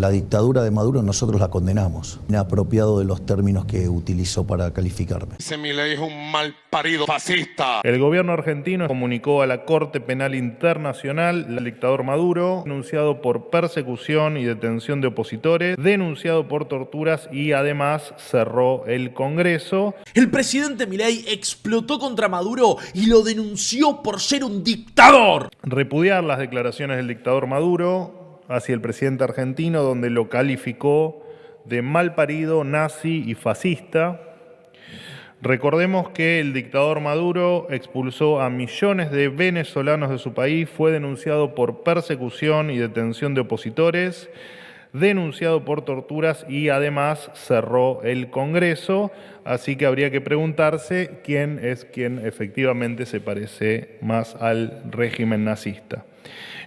La dictadura de Maduro nosotros la condenamos, inapropiado de los términos que utilizó para calificarme. Ese Milei es un mal parido fascista. El gobierno argentino comunicó a la Corte Penal Internacional al dictador Maduro, denunciado por persecución y detención de opositores, denunciado por torturas y además cerró el Congreso. El presidente Milei explotó contra Maduro y lo denunció por ser un dictador. Repudiar las declaraciones del dictador Maduro hacia el presidente argentino, donde lo calificó de malparido, nazi y fascista. Recordemos que el dictador Maduro expulsó a millones de venezolanos de su país, fue denunciado por persecución y detención de opositores, denunciado por torturas y además cerró el Congreso, así que habría que preguntarse quién es quien efectivamente se parece más al régimen nazista.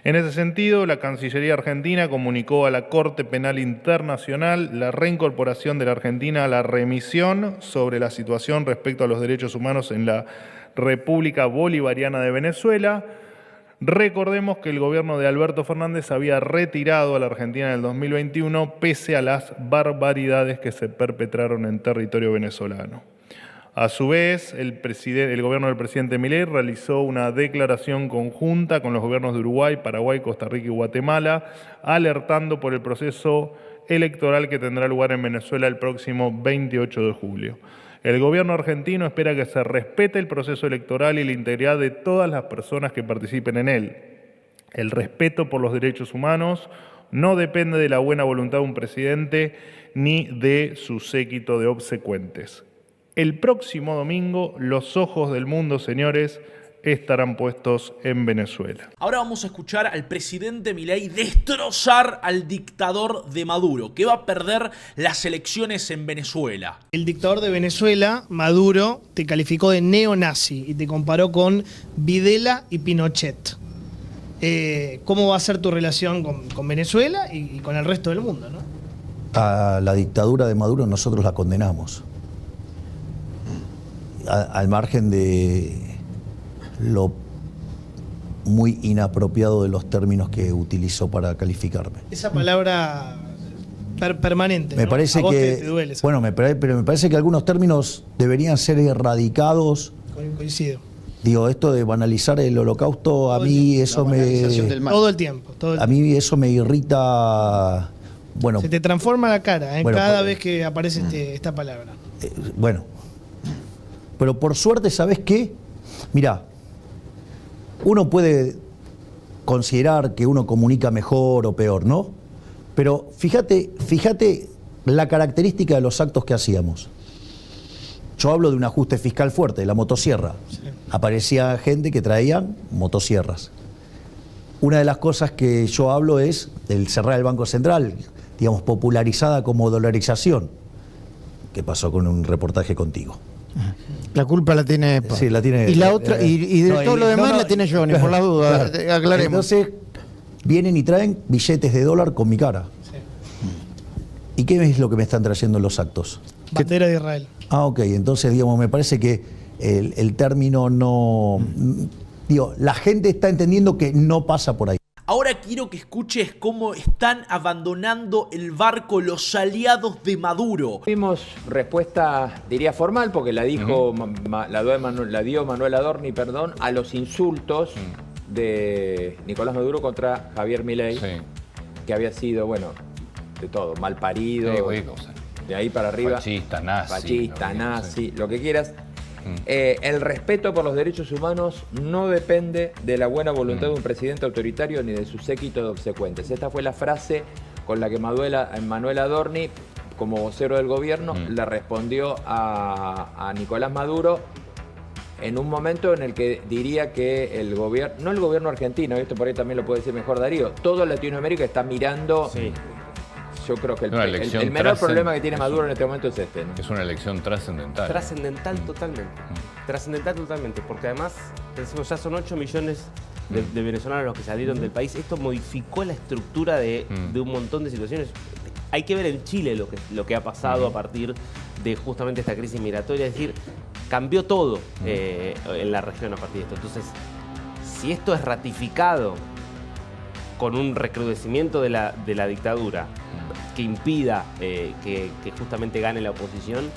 En ese sentido, la Cancillería Argentina comunicó a la Corte Penal Internacional la reincorporación de la Argentina a la remisión sobre la situación respecto a los derechos humanos en la República Bolivariana de Venezuela. Recordemos que el gobierno de Alberto Fernández había retirado a la Argentina en el 2021 pese a las barbaridades que se perpetraron en territorio venezolano. A su vez, el gobierno del presidente Milei realizó una declaración conjunta con los gobiernos de Uruguay, Paraguay, Costa Rica y Guatemala, alertando por el proceso electoral que tendrá lugar en Venezuela el próximo 28 de julio. El gobierno argentino espera que se respete el proceso electoral y la integridad de todas las personas que participen en él. El respeto por los derechos humanos no depende de la buena voluntad de un presidente ni de su séquito de obsecuentes. El próximo domingo, los ojos del mundo, señores, estarán puestos en Venezuela. Ahora vamos a escuchar al presidente Milei destrozar al dictador de Maduro, que va a perder las elecciones en Venezuela. El dictador de Venezuela, Maduro, te calificó de neonazi y te comparó con Videla y Pinochet. ¿Cómo va a ser tu relación con Venezuela y con el resto del mundo, ¿no? A la dictadura de Maduro nosotros la condenamos. Al margen de lo muy inapropiado de los términos que utilizó para calificarme. Esa palabra permanente, me ¿no? parece a vos que te duele. bueno, pero me parece que algunos términos deberían ser erradicados. Coincido. Digo, esto de banalizar el holocausto, a mí eso todo el tiempo. A mí eso me irrita. Bueno, se te transforma la cara bueno, cada vez que aparece esta palabra. Bueno, pero por suerte, ¿sabés qué? Mirá, uno puede considerar que uno comunica mejor o peor, ¿no? Pero fíjate la característica de los actos que hacíamos. Yo hablo de un ajuste fiscal fuerte, de la motosierra. Sí. Aparecía gente que traían motosierras. Una de las cosas que yo hablo es del cerrar el Banco Central, digamos, popularizada como dolarización. ¿Qué pasó con un reportaje contigo? La culpa la tiene Epa. Sí, la tiene. Y la otra, y de todo lo demás la tiene Johnny, por la duda, claro. Aclaremos. Entonces, vienen y traen billetes de dólar con mi cara. Sí. ¿Y qué es lo que me están trayendo en los actos? Bandera de Israel. Ah, ok. Entonces, digamos, me parece que el término no... Digo, la gente está entendiendo que no pasa por ahí. Ahora quiero que escuches cómo están abandonando el barco los aliados de Maduro. Tuvimos respuesta, diría formal, porque la dijo, la dio Manuel Adorni, perdón, a los insultos de Nicolás Maduro contra Javier Milei, que había sido, bueno, de todo, mal parido, de ahí para arriba. Fascista, nazi, lo que quieras. El respeto por los derechos humanos no depende de la buena voluntad de un presidente autoritario ni de su séquito de obsecuentes. Esta fue la frase con la que Manuel Adorni, como vocero del gobierno, le respondió a Nicolás Maduro en un momento en el que diría que el gobierno, no el gobierno argentino, esto por ahí también lo puede decir mejor Darío, toda Latinoamérica está mirando... Sí. Yo creo que el menor problema que tiene Maduro en este momento es este, ¿no? Es una elección trascendental. Trascendental totalmente. Trascendental totalmente, porque además, decimos, ya son 8 millones de venezolanos los que salieron del país. Esto modificó la estructura de un montón de situaciones. Hay que ver en Chile lo que ha pasado a partir de justamente esta crisis migratoria. Es decir, cambió todo en la región a partir de esto. Entonces, si esto es ratificado con un recrudecimiento de la dictadura, que impida que justamente gane la oposición,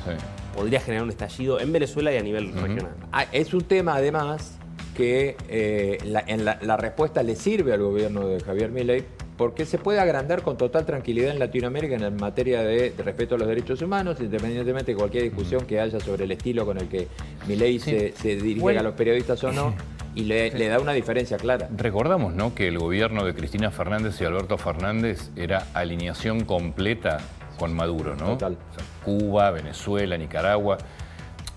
podría generar un estallido en Venezuela y a nivel regional. Es un tema, además, que la respuesta le sirve al gobierno de Javier Milei, porque se puede agrandar con total tranquilidad en Latinoamérica en materia de respeto a los derechos humanos, independientemente de cualquier discusión que haya sobre el estilo con el que Milei se dirige a los periodistas o no, y le da una diferencia clara. Recordamos, ¿no?, que el gobierno de Cristina Fernández y Alberto Fernández era alineación completa con Maduro, ¿no? Total. O sea, Cuba, Venezuela, Nicaragua.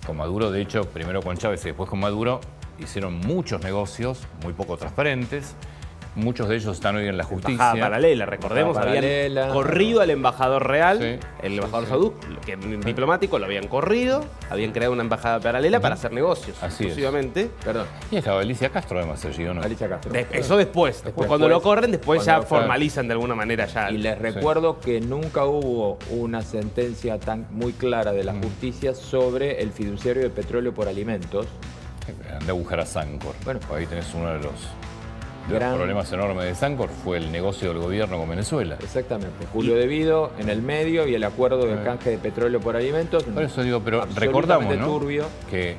Con Maduro, de hecho, primero con Chávez y después con Maduro, hicieron muchos negocios muy poco transparentes. Muchos de ellos están hoy en la justicia. Embajada paralela, recordemos, habían corrido al embajador real, el embajador Sauduk, que diplomático, lo habían corrido, habían creado una embajada paralela para hacer negocios, exclusivamente. Perdón. Y estaba Alicia Castro, además, allí, ¿o no? Alicia Castro. Eso después. Cuando lo corren, después ya formalizan de alguna manera ya. Y les recuerdo que nunca hubo una sentencia muy clara de la justicia sobre el fiduciario de petróleo por alimentos. Anda a buscar a Sancor. Bueno, ahí tenés uno de los problemas enormes de Sancor, fue el negocio del gobierno con Venezuela. Exactamente. Julio Devido en el medio y el acuerdo de canje de petróleo por alimentos. Por eso digo, pero recordamos, ¿no?, que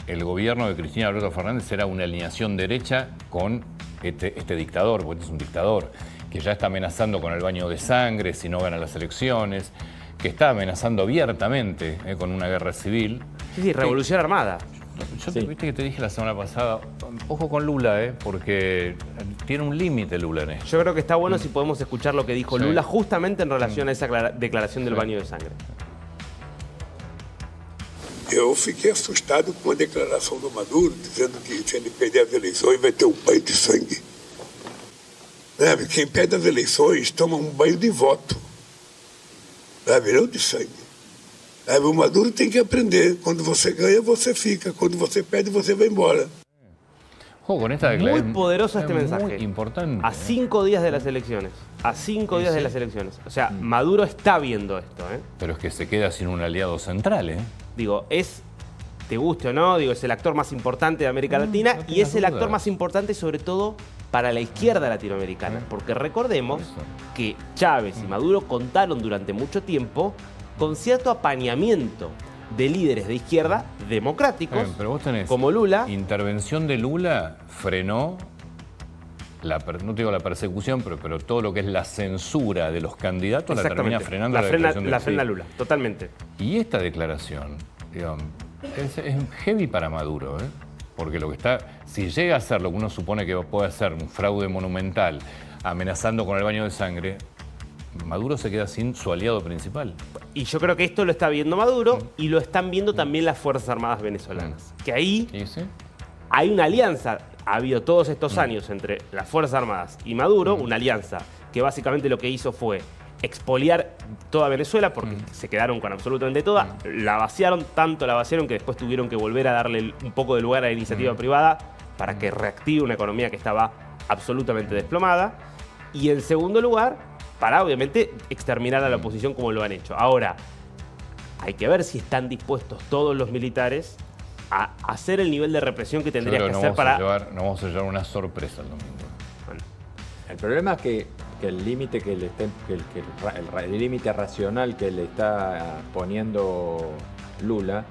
el gobierno de Cristina Alberto Fernández era una alineación derecha con este dictador, porque es un dictador que ya está amenazando con el baño de sangre si no gana las elecciones, que está amenazando abiertamente con una guerra civil. Sí, revolución armada. Yo viste que te dije la semana pasada, ojo con Lula, porque tiene un límite Lula en esto. Yo creo que está bueno si podemos escuchar lo que dijo Lula justamente en relación a esa declaración del baño de sangre. Eu fiquei assustado com a declaração do Maduro, dizendo que se ele perder as eleições vai ter um banho de sangue. Quem perde as eleições toma um banho de voto, não de sangue. O Maduro tem que aprender. Cuando você ganha, você fica. Cuando você perde, você vai embora. Ojo con esta declaración. Muy poderoso este mensaje. Muy importante. A 5 días de las elecciones. A 5 días de las elecciones. O sea, Maduro está viendo esto. Pero es que se queda sin un aliado central, Digo, te guste o no, es el actor más importante de América Latina y es el actor más importante sobre todo para la izquierda latinoamericana. Porque recordemos que Chávez y Maduro contaron durante mucho tiempo con cierto apañamiento de líderes de izquierda democráticos, pero vos tenés como Lula. Intervención de Lula frenó, no digo la persecución, pero todo lo que es la censura de los candidatos la termina frenando la frena Lula, totalmente. Y esta declaración, digamos, es heavy para Maduro, porque lo que está, si llega a ser lo que uno supone que puede ser un fraude monumental, amenazando con el baño de sangre, Maduro se queda sin su aliado principal. Y yo creo que esto lo está viendo Maduro y lo están viendo también las Fuerzas Armadas venezolanas. Que ahí hay una alianza, ha habido todos estos años entre las Fuerzas Armadas y Maduro, una alianza que básicamente lo que hizo fue expoliar toda Venezuela porque se quedaron con absolutamente toda, la vaciaron, tanto la vaciaron que después tuvieron que volver a darle un poco de lugar a la iniciativa privada para que reactive una economía que estaba absolutamente desplomada. Y en segundo lugar, para obviamente exterminar a la oposición como lo han hecho. Ahora, hay que ver si están dispuestos todos los militares a hacer el nivel de represión que tendría que hacer para... No vamos a llevar una sorpresa el domingo. Bueno, el problema es que el límite el límite racional que le está poniendo Lula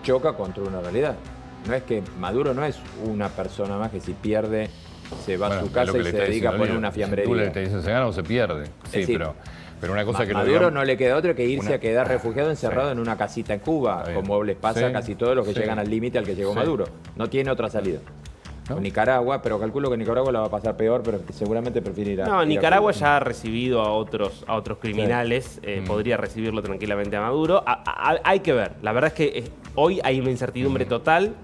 choca contra una realidad. No es que Maduro no es una persona más que si pierde se va a su casa y se dedica a poner una fiambrería. Lula te dice, ¿se gana o se pierde? Sí, pero una cosa que Maduro no le queda otra que irse a quedar refugiado encerrado en una casita en Cuba, como les pasa a casi todos los que llegan al límite al que llegó Maduro. No tiene otra salida. ¿No? Nicaragua, pero calculo que Nicaragua la va a pasar peor, pero seguramente prefiere ir a... No, Nicaragua ya ha recibido a otros criminales, podría recibirlo tranquilamente a Maduro. Hay que ver, la verdad es que hoy hay una incertidumbre total.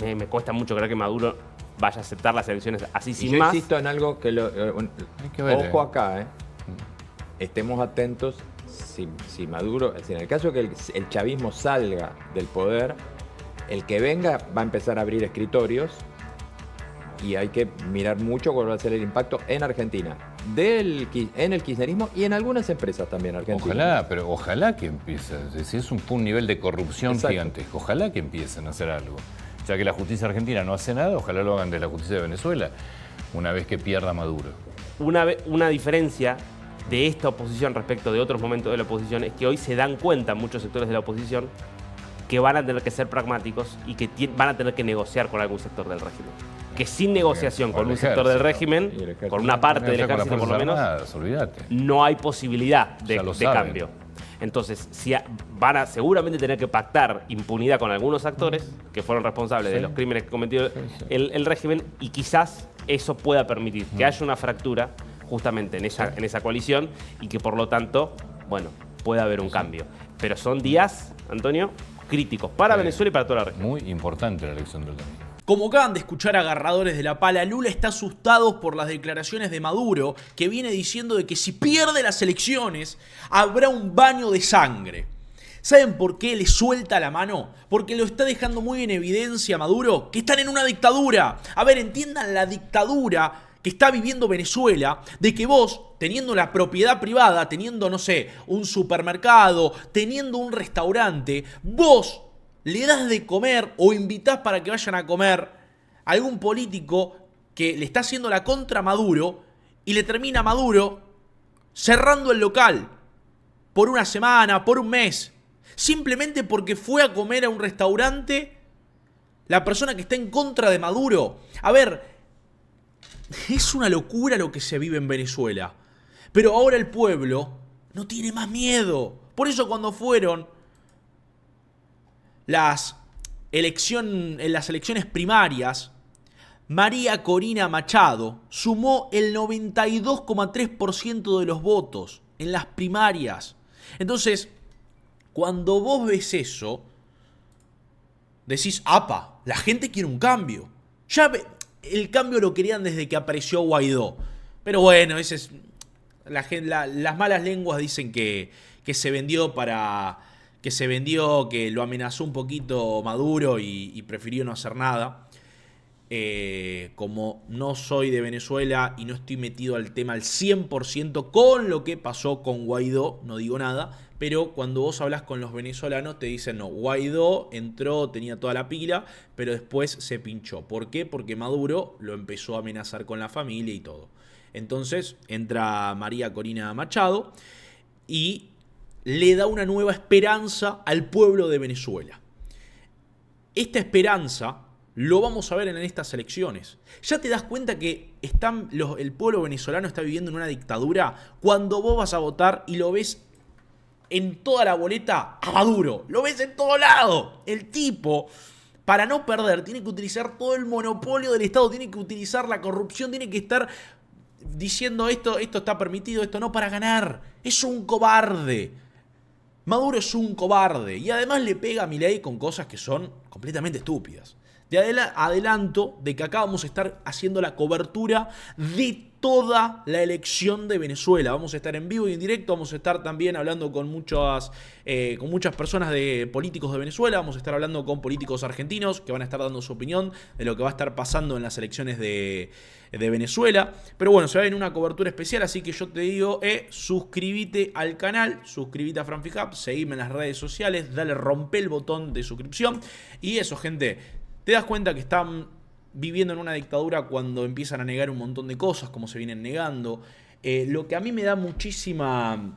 Me cuesta mucho creer que Maduro vaya a aceptar las elecciones así sin más. Yo insisto en algo que hay que ver, ojo acá, estemos atentos si Maduro, en el caso de que el chavismo salga del poder, el que venga va a empezar a abrir escritorios y hay que mirar mucho cuál va a ser el impacto en Argentina, en el kirchnerismo y en algunas empresas también argentinas. Ojalá que empiece. Si es un nivel de corrupción gigantesco, ojalá que empiecen a hacer algo. Ya que la justicia argentina no hace nada, ojalá lo hagan de la justicia de Venezuela una vez que pierda Maduro. una diferencia de esta oposición respecto de otros momentos de la oposición es que hoy se dan cuenta muchos sectores de la oposición que van a tener que ser pragmáticos y que van a tener que negociar con algún sector del régimen. Que sin negociación con un sector del régimen, con una parte del ejército por lo menos, no hay posibilidad de cambio. Entonces, van a seguramente tener que pactar impunidad con algunos actores que fueron responsables de los crímenes que cometió el régimen, y quizás eso pueda permitir que haya una fractura justamente en esa coalición y que por lo tanto, bueno, pueda haber un cambio. Pero son días, Antonio, críticos para Venezuela y para toda la región. Muy importante la elección del domingo. Como acaban de escuchar agarradores de la pala, Lula está asustado por las declaraciones de Maduro, que viene diciendo de que si pierde las elecciones habrá un baño de sangre. ¿Saben por qué le suelta la mano? Porque lo está dejando muy en evidencia Maduro, que están en una dictadura. A ver, entiendan la dictadura que está viviendo Venezuela, de que vos, teniendo la propiedad privada, teniendo, no sé, un supermercado, teniendo un restaurante, vos le das de comer o invitás para que vayan a comer a algún político que le está haciendo la contra a Maduro y le termina Maduro cerrando el local por una semana, por un mes, simplemente porque fue a comer a un restaurante la persona que está en contra de Maduro. A ver, es una locura lo que se vive en Venezuela, pero ahora el pueblo no tiene más miedo. Por eso cuando fueron en las elecciones primarias, María Corina Machado sumó el 92,3% de los votos en las primarias. Entonces, cuando vos ves eso, decís, ¡apa! La gente quiere un cambio. El cambio lo querían desde que apareció Guaidó. Pero bueno, las malas lenguas dicen que se vendió que lo amenazó un poquito Maduro y prefirió no hacer nada. Como no soy de Venezuela y no estoy metido al tema al 100% con lo que pasó con Guaidó, no digo nada, pero cuando vos hablas con los venezolanos te dicen, no, Guaidó entró, tenía toda la pila, pero después se pinchó. ¿Por qué? Porque Maduro lo empezó a amenazar con la familia y todo. Entonces entra María Corina Machado y le da una nueva esperanza al pueblo de Venezuela. Esta esperanza lo vamos a ver en estas elecciones. Ya te das cuenta que el pueblo venezolano está viviendo en una dictadura cuando vos vas a votar y lo ves en toda la boleta a Maduro. Lo ves en todo lado. El tipo, para no perder, tiene que utilizar todo el monopolio del Estado, tiene que utilizar la corrupción, tiene que estar diciendo esto está permitido, esto no, para ganar. Es un cobarde. Maduro es un cobarde y además le pega a Milei con cosas que son completamente estúpidas. Te adelanto de que acá vamos a estar haciendo la cobertura de toda la elección de Venezuela. Vamos a estar en vivo y en directo, vamos a estar también hablando con muchas personas de políticos de Venezuela, vamos a estar hablando con políticos argentinos que van a estar dando su opinión de lo que va a estar pasando en las elecciones de Venezuela. Pero bueno, se va a venir una cobertura especial, así que yo te digo, suscríbete al canal, suscríbete a FranFIHub, seguime en las redes sociales, dale, rompe el botón de suscripción. Y eso, gente, te das cuenta que están viviendo en una dictadura cuando empiezan a negar un montón de cosas, como se vienen negando. Lo que a mí me da muchísima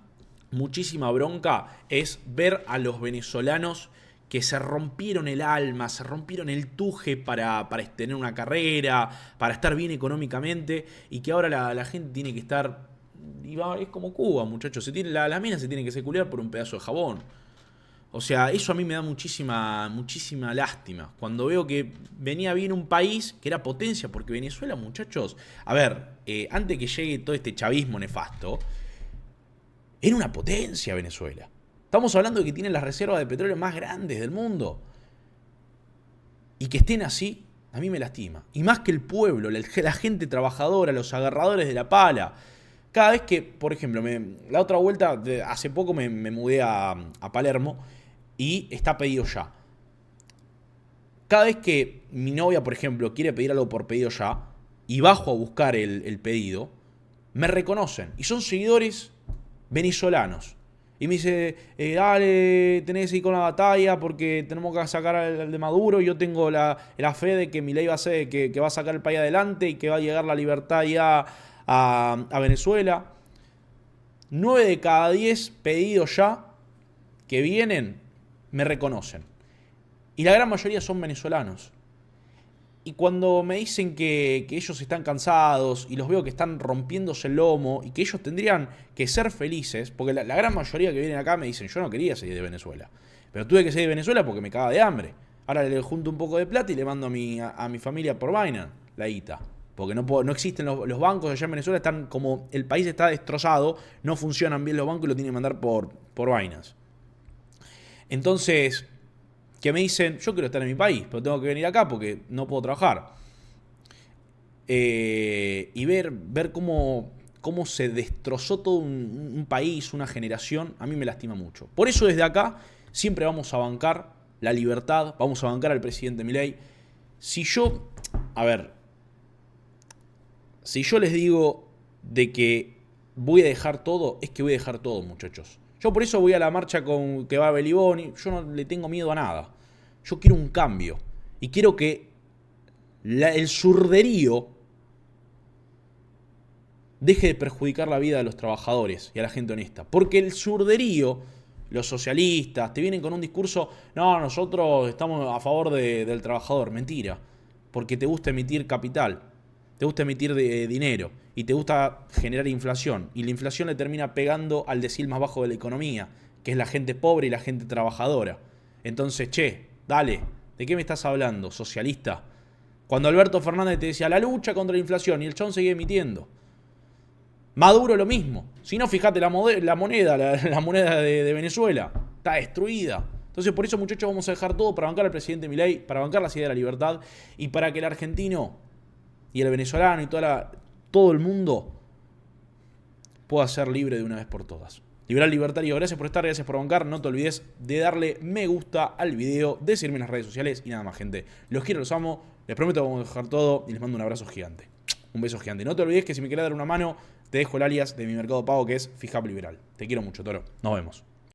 bronca es ver a los venezolanos que se rompieron el alma, se rompieron el tuje para tener una carrera, para estar bien económicamente, y que ahora la gente tiene que estar... Es como Cuba, muchachos. Las minas se tienen que secular por un pedazo de jabón. O sea, eso a mí me da muchísima lástima. Cuando veo que venía bien un país que era potencia, porque Venezuela, muchachos, a ver, antes que llegue todo este chavismo nefasto, era una potencia Venezuela. Estamos hablando de que tienen las reservas de petróleo más grandes del mundo. Y que estén así, a mí me lastima. Y más que el pueblo, la gente trabajadora, los agarradores de la pala. Cada vez que, por ejemplo, la otra vuelta, hace poco me mudé a Palermo y está pedido ya. Cada vez que mi novia, por ejemplo, quiere pedir algo por pedido ya y bajo a buscar el pedido, me reconocen. Y son seguidores venezolanos. Y me dice, dale, tenés que ir con la batalla porque tenemos que sacar al de Maduro. Y yo tengo la fe de que Milei va a ser, que va a sacar el país adelante y que va a llegar la libertad ya a Venezuela. 9 de cada 10 pedidos ya que vienen me reconocen. Y la gran mayoría son venezolanos. Y cuando me dicen que ellos están cansados y los veo que están rompiéndose el lomo y que ellos tendrían que ser felices, porque la gran mayoría que vienen acá me dicen, yo no quería salir de Venezuela, pero tuve que salir de Venezuela porque me cagaba de hambre. Ahora le junto un poco de plata y le mando a mi familia por Binance la guita. Porque no existen los bancos allá en Venezuela, están como el país está destrozado, no funcionan bien los bancos y lo tienen que mandar por Binance. Entonces, que me dicen, yo quiero estar en mi país, pero tengo que venir acá porque no puedo trabajar. Y ver cómo se destrozó todo un país, una generación, a mí me lastima mucho. Por eso desde acá siempre vamos a bancar la libertad, vamos a bancar al presidente Milei. Si yo les digo de que voy a dejar todo, es que voy a dejar todo, muchachos. Yo por eso voy a la marcha que va a Beliboni. Yo no le tengo miedo a nada. Yo quiero un cambio. Y quiero que el zurderío deje de perjudicar la vida de los trabajadores y a la gente honesta. Porque el zurderío, los socialistas, te vienen con un discurso, no, nosotros estamos a favor del trabajador. Mentira. Porque te gusta emitir capital. Te gusta emitir dinero y te gusta generar inflación. Y la inflación le termina pegando al decil más bajo de la economía, que es la gente pobre y la gente trabajadora. Entonces, dale, ¿de qué me estás hablando, socialista? Cuando Alberto Fernández te decía la lucha contra la inflación y el chabón seguía emitiendo. Maduro lo mismo. Si no, fíjate la moneda de Venezuela. Está destruida. Entonces, por eso, muchachos, vamos a dejar todo para bancar al presidente Milei, para bancar las ideas de la libertad y para que el argentino y el venezolano y todo el mundo pueda ser libre de una vez por todas. Liberal Libertario, gracias por estar, gracias por bancar. No te olvides de darle me gusta al video, de seguirme en las redes sociales y nada más, gente. Los quiero, los amo. Les prometo que vamos a dejar todo y les mando un abrazo gigante. Un beso gigante. No te olvides que si me querés dar una mano, te dejo el alias de mi Mercado Pago, que es Fijap Liberal. Te quiero mucho, Toro. Nos vemos.